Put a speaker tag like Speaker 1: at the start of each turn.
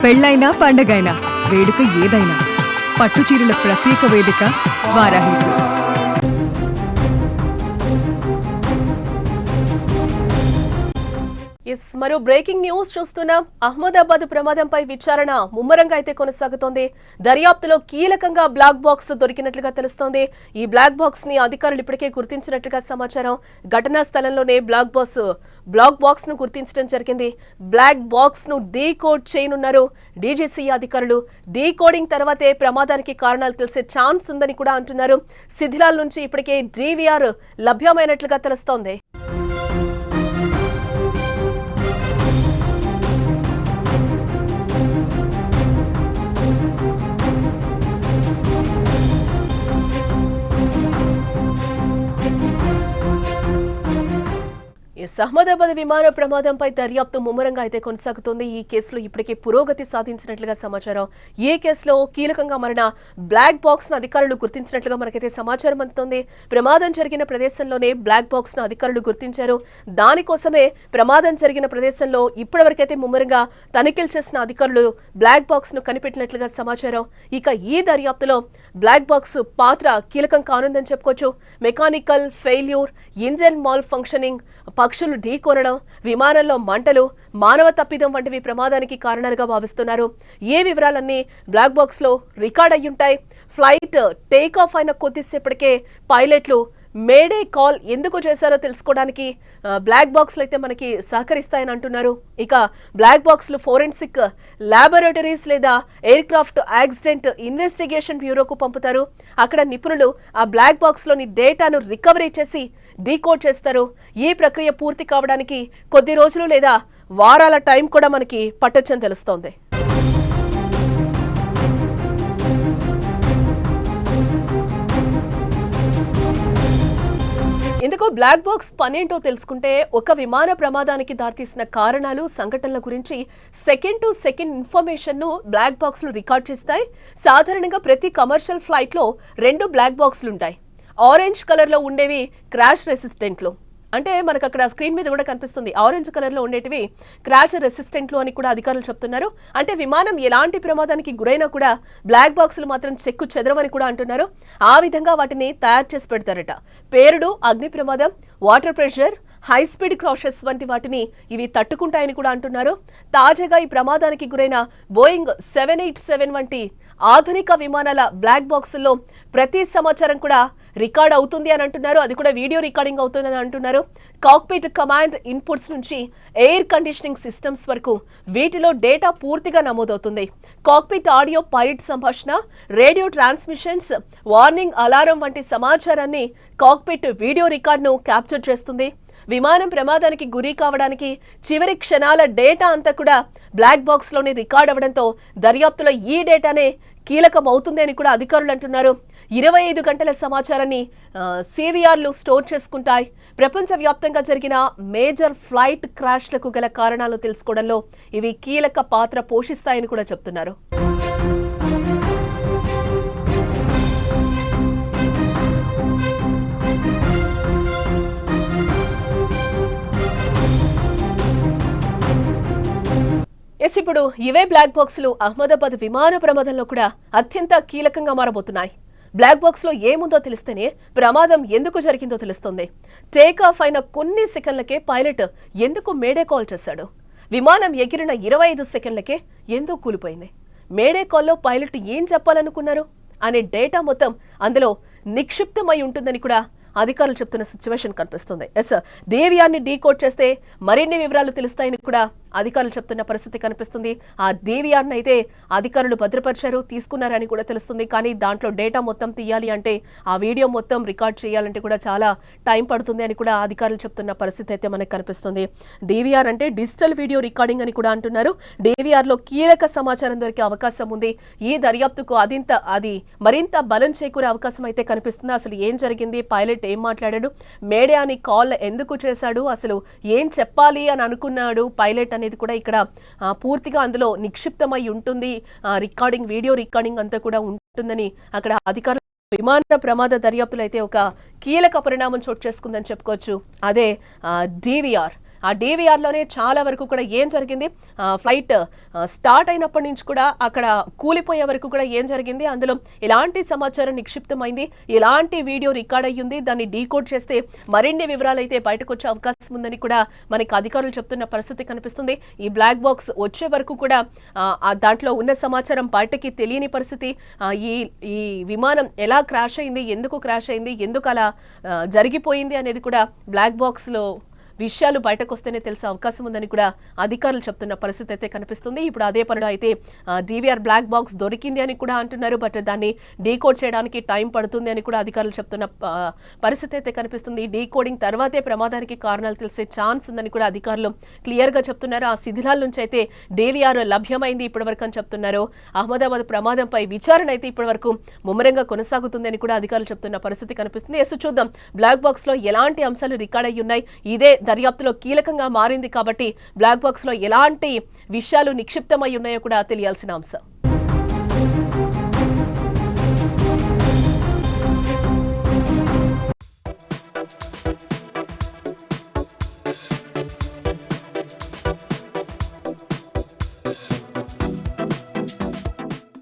Speaker 1: పెళ్ళైనా పండగైనా వేడుక ఏదైనా పట్టుచీరల ప్రత్యేక వేదిక వారాహి సిల్క్స్.
Speaker 2: మరో బ్రేకింగ్ న్యూస్ చూస్తున్నాం. అహ్మదాబాద్ ప్రమాదంపై విచారణ ముమ్మరంగా అయితే కొనసాగుతోంది. దర్యాప్తులో కీలకంగా బ్లాక్ బాక్స్ దొరికినట్లుగా తెలుస్తోంది. ఈ బ్లాక్ బాక్స్ ని అధికారులు ఇప్పటికే గుర్తించినట్లుగా సమాచారం. ఘటనా స్థలంలోనే బ్లాక్ బాక్స్ ను గుర్తించడం జరిగింది. బ్లాక్ బాక్స్ ను డీకోడ్ చేయనున్నారు డీజీసీ అధికారులు. డీకోడింగ్ తర్వాతే ప్రమాదానికి కారణాలు తెలిసే ఛాన్స్ ఉందని కూడా అంటున్నారు. శిథిలాల నుంచి ఇప్పటికే DVR లభ్యమైనట్లుగా తెలుస్తోంది. అహ్మదాబాద్ విమాన ప్రమాదంపై దర్యాప్తు ముమ్మరంగా అయితే కొనసాగుతోంది. ఈ కేసులో ఇప్పటికే పురోగతి సాధించినట్లుగా సమాచారం. ఈ కేసులో కీలకంగా మారిన బ్లాక్ బాక్స్ ను అధికారులు గుర్తించినట్లుగా మనకైతే సమాచారం అందుతోంది. ప్రమాదం జరిగిన ప్రదేశంలోనే బ్లాక్ బాక్స్ ను అధికారులు గుర్తించారు. దానికోసమే ప్రమాదం జరిగిన ప్రదేశంలో ఇప్పటివరకైతే ముమ్మరంగా తనిఖీలు చేసిన అధికారులు బ్లాక్ బాక్స్ ను కనిపెట్టినట్లుగా సమాచారం. ఇక ఈ దర్యాప్తులో బ్లాక్ బాక్స్ పాత్ర కీలకం కానుందని చెప్పుకోవచ్చు. Mechanical failure, engine mall functioning, పక్షులు ఢీకొనడం, విమానంలో మంటలు, మానవ తప్పిదం వంటివి ప్రమాదానికి కారణాలుగా భావిస్తున్నారు. ఏ వివరాలన్నీ బ్లాక్ బాక్స్ లో రికార్డ్ అయ్యుంటాయి. ఫ్లైట్ టేక్ ఆఫ్ అయిన కొద్దిసేపటికే పైలట్లు మేడే కాల్ ఎందుకు చేశారో తెలుసుకోవడానికి బ్లాక్ బాక్స్లు అయితే మనకి సహకరిస్తాయని అంటున్నారు. ఇక బ్లాక్ బాక్స్లు ఫోరెన్సిక్ ల్యాబొరేటరీస్ లేదా ఎయిర్ క్రాఫ్ట్ యాక్సిడెంట్ ఇన్వెస్టిగేషన్ బ్యూరోకు పంపుతారు. అక్కడ నిపుణులు ఆ బ్లాక్ బాక్స్లోని డేటాను రికవరీ చేసి డీకోడ్ చేస్తారు. ఈ ప్రక్రియ పూర్తి కావడానికి కొద్ది రోజులు లేదా వారాల టైం కూడా మనకి పట్టొచ్చని తెలుస్తోంది. ఇందుకు బ్లాక్ బాక్స్ పనేంటో తెలుసుకుంటే ఒక విమాన ప్రమాదానికి దారితీసిన కారణాలు, సంఘటనల గురించి సెకండ్ టు సెకండ్ ఇన్ఫర్మేషన్ ను బ్లాక్ బాక్స్లు రికార్డ్ చేస్తాయి. సాధారణంగా ప్రతి కమర్షియల్ ఫ్లైట్ లో 2 బ్లాక్ బాక్స్లు ఉంటాయి. ఆరెంజ్ కలర్ లో ఉండేవి క్రాష్ రెసిస్టెంట్లు, అంటే మనకు అక్కడ స్క్రీన్ మీద కూడా కనిపిస్తుంది. ఆరెంజ్ కలర్ లో ఉండేటివి క్రాష్ రెసిస్టెంట్లు అని కూడా అధికారులు చెప్తున్నారు. అంటే విమానం ఎలాంటి ప్రమాదానికి గురైనా కూడా బ్లాక్ బాక్సులు మాత్రం చెక్కు చెదరవని కూడా అంటున్నారు. ఆ విధంగా వాటిని తయారు చేసి పెడతారట. పేరుడు, అగ్ని ప్రమాదం, water pressure, high speed crashes వంటి వాటిని ఇవి తట్టుకుంటాయని కూడా అంటున్నారు. తాజాగా ఈ ప్రమాదానికి గురైన బోయింగ్ 787 వంటి ఆధునిక విమానాల బ్లాక్ బాక్సుల్లో ప్రతి సమాచారం కూడా రికార్డ్ అవుతుంది అని అంటున్నారు. అది కూడా వీడియో రికార్డింగ్ అవుతుందని అంటున్నారు. కాక్పిట్ కమాండ్ ఇన్పుట్స్ నుంచి ఎయిర్ కండిషనింగ్ సిస్టమ్స్ వరకు వీటిలో డేటా పూర్తిగా నమోదవుతుంది. కాక్పిట్ ఆడియో, పైలట్ సంభాషణ, రేడియో ట్రాన్స్మిషన్స్, వార్నింగ్, అలారం వంటి సమాచారాన్ని కాక్పిట్ వీడియో రికార్డును క్యాప్చర్ చేస్తుంది. విమానం ప్రమాదానికి గురి కావడానికి చివరి క్షణాల డేటా అంతా కూడా బ్లాక్ బాక్స్ లోనే రికార్డ్ అవ్వడంతో దర్యాప్తులో ఈ డేటానే కీలకం అవుతుంది అని కూడా అధికారులు అంటున్నారు. 25 గంటల సమాచారాన్ని CVRలు స్టోర్ చేసుకుంటాయి. ప్రపంచవ్యాప్తంగా జరిగిన మేజర్ ఫ్లైట్ క్రాష్లకు గల కారణాలు తెలుసుకోవడంలో ఇవి కీలక పాత్ర పోషిస్తాయని కూడా చెప్తున్నారు. ఇప్పుడు ఇవే బ్లాక్ బాక్సులు అహ్మదాబాద్ విమాన ప్రమాదంలో కూడా అత్యంత కీలకంగా మారబోతున్నాయి. బ్లాక్ బాక్స్ లో ఏముందో తెలిస్తేనే ప్రమాదం ఎందుకు జరిగిందో తెలుస్తుంది. టేక్ ఆఫ్ అయిన కొన్ని సెకండ్లకే పైలట్ ఎందుకు మేడే కాల్ చేశాడు? విమానం ఎగిరిన 25 సెకండ్లకే ఎందుకు కూలిపోయింది? మేడే కాల్లో పైలట్ ఏం చెప్పాలనుకున్నారు అనే డేటా మొత్తం అందులో నిక్షిప్తమై ఉంటుందని కూడా అధికారులు చెప్తున్న సిచ్యువేషన్ కనిపిస్తుంది. DVR ని డీకోడ్ చేస్తే మరిన్ని వివరాలు తెలుస్తాయని కూడా అధికారులు చెప్తున్న పరిస్థితి కనిపిస్తుంది. ఆ DVR ని అయితే అధికారులు భద్రపరిచారు, తీసుకున్నారని కూడా తెలుస్తుంది. కానీ దాంట్లో డేటా మొత్తం తీయాలి అంటే, ఆ వీడియో మొత్తం రికార్డ్ చేయాలంటే కూడా చాలా టైం పడుతుంది అని కూడా అధికారులు చెప్తున్న పరిస్థితి అయితే మనకు కనిపిస్తుంది. DVR అంటే డిజిటల్ వీడియో రికార్డింగ్ అని కూడా అంటున్నారు. DVR లో కీలక సమాచారం దొరికే అవకాశం ఉంది. ఈ దర్యాప్తుకు అది మరింత బలం చేకూరే అవకాశం అయితే కనిపిస్తుంది. అసలు ఏం జరిగింది, పైలట్ ఏం మాట్లాడాడు, మేడే అని కాల్ ఎందుకు చేశాడు, అసలు ఏం చెప్పాలి అని అనుకున్నాడు పైలట్ అనేది కూడా ఇక్కడ పూర్తిగా అందులో నిక్షిప్తమై ఉంటుంది. వీడియో రికార్డింగ్ అంతా కూడా ఉంటుందని అక్కడ అధికారులు విమాన ప్రమాద దర్యాప్తులో అయితే ఒక కీలక పరిణామం చోటు చేసుకుందని చెప్పుకోవచ్చు. అదే DVR ఆ DVR లోనే చాలా వరకు కూడా ఏం జరిగింది, ఫ్లైట్ స్టార్ట్ అయినప్పటి నుంచి కూడా అక్కడ కూలిపోయే వరకు కూడా ఏం జరిగింది, అందులో ఎలాంటి సమాచారం నిక్షిప్తమైంది, ఎలాంటి వీడియో రికార్డ్ అయ్యింది, దాన్ని డీకోడ్ చేస్తే మరిన్ని వివరాలు అయితే బయటకు వచ్చే అవకాశం ఉందని కూడా మనకి అధికారులు చెప్తున్న పరిస్థితి కనిపిస్తుంది. ఈ బ్లాక్ బాక్స్ వచ్చే వరకు కూడా దాంట్లో ఉన్న సమాచారం బయటకి తెలియని పరిస్థితి. ఈ ఈ విమానం ఎలా క్రాష్ అయింది, ఎందుకు క్రాష్ అయింది, ఎందుకు అలా జరిగిపోయింది అనేది కూడా బ్లాక్ బాక్స్ లో విషయాలు బయటకు వస్తేనే తెలిసే అవకాశం ఉందని కూడా అధికారులు చెప్తున్న పరిస్థితి అయితే కనిపిస్తుంది. ఇప్పుడు అదే పనిలో అయితే DVR బ్లాక్ బాక్స్ దొరికింది అని కూడా అంటున్నారు. బట్ దాన్ని డీకోడ్ చేయడానికి టైం పడుతుంది అని కూడా అధికారులు చెప్తున్న పరిస్థితి అయితే కనిపిస్తుంది. డీకోడింగ్ తర్వాతే ప్రమాదానికి కారణాలు తెలిసే ఛాన్స్ ఉందని కూడా అధికారులు క్లియర్ గా చెప్తున్నారు. ఆ శిథిలాల నుంచి అయితే DVR లభ్యమైంది ఇప్పటివరకు అని చెప్తున్నారు. అహ్మదాబాద్ ప్రమాదంపై విచారణ అయితే ఇప్పటివరకు ముమ్మరంగా కొనసాగుతుంది అని కూడా అధికారులు చెప్తున్న పరిస్థితి కనిపిస్తుంది. ఎస్ చూద్దాం బ్లాక్ బాక్స్ లో ఎలాంటి అంశాలు రికార్డ్ అయ్యి ఉన్నాయి. ఇదే దర్యాప్తులో కీలకంగా మారింది కాబట్టి బ్లాక్ బాక్స్ లో ఎలాంటి విషయాలు నిక్షిప్తమై ఉన్నాయో కూడా తెలియాల్సిన అంశం.